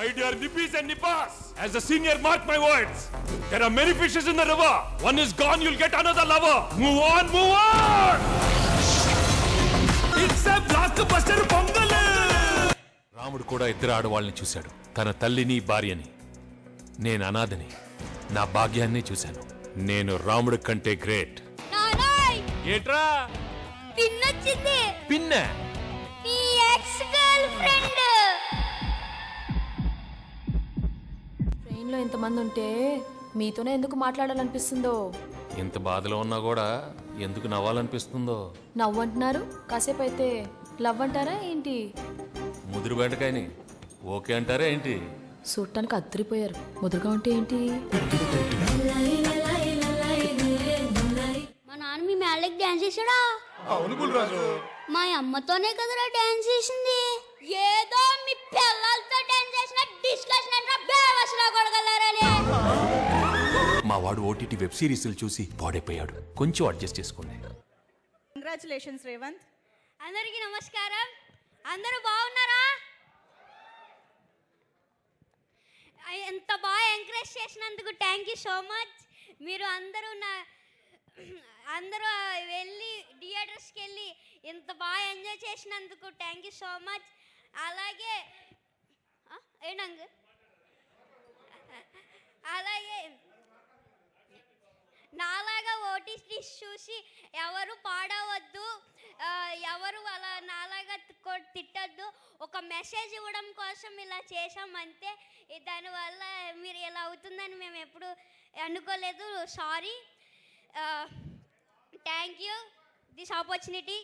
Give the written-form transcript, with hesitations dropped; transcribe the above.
My dear Nippis and Nippas, as a senior, mark my words. There are many fishes in the river. One is gone, you'll get another lover. Move on, move on. It's a blockbuster pongal. రాముడు కూడా ఇద్దరు ఆడవాళ్ళని చూశాడు, తన తల్లిని భార్యని. నేను అనాథని, నా భాగ్యాన్ని చూశాను. నేను రాముడి కంటే గ్రేట్. ఏట్రా పిన్నొచ్చింది? పిన్న నీ ఎక్స్ గర్ల్ ఫ్రెండ్. ట్రైన్లో ఇంతమంది ఉంటే మీతోనే ఎందుకు మాట్లాడాలనిపిస్తుందో. ఎంత బాధలో ఉన్నా కూడా ఎందుకు నవ్వాలనిపిస్తుందో. నవ్వంటున్నారు, కాసేపు అయితే లవ్ అంటారా ఏంటి? ముదురు బెండకాయని ఓకే అంటారా ఏంటి? చూడటానికి అద్దరిపోయారు, ముదురుగా ఉంటే ఏంటి? మా నాన్న మీ మేళకి డాన్స్ చేసాడా? అవును గుల్రాజు, మా అమ్మతోనే కదరా డాన్స్ చేసింది. ఏదో మీ పిల్లలతో డాన్స్ చేసిన డిస్కషన్ అంటే బేవసలా కొడగలరాలే. మా వాడు ఓటీటీ వెబ్ సిరీస్లు చూసి పాడైపోయాడు, కొంచెం అడ్జస్ట్ చేసుకోండి. కంగ్రాచులేషన్స్ రేవంత్. అందరికీ నమస్కారం. అందరూ బాగున్నారా? ఎంత బాగా ఎంకరేజ్ చేసినందుకు థ్యాంక్ యూ సో మచ్. మీరు అందరూ వెళ్ళి థియేటర్స్కి వెళ్ళి ఇంత బాగా ఎంజాయ్ చేసినందుకు థ్యాంక్ యూ సో మచ్. అలాగే అలాగే నాలాగా ఓటీటీ చూసి ఎవరు పాడవద్దు, ఎవరు అలా నాలాగా తిట్టద్దు. ఒక మెసేజ్ ఇవ్వడం కోసం ఇలా చేసామంతే. దానివల్ల మీరు ఇలా అవుతుందని మేము ఎప్పుడు అనుకోలేదు. Sorry. Thank you this opportunity.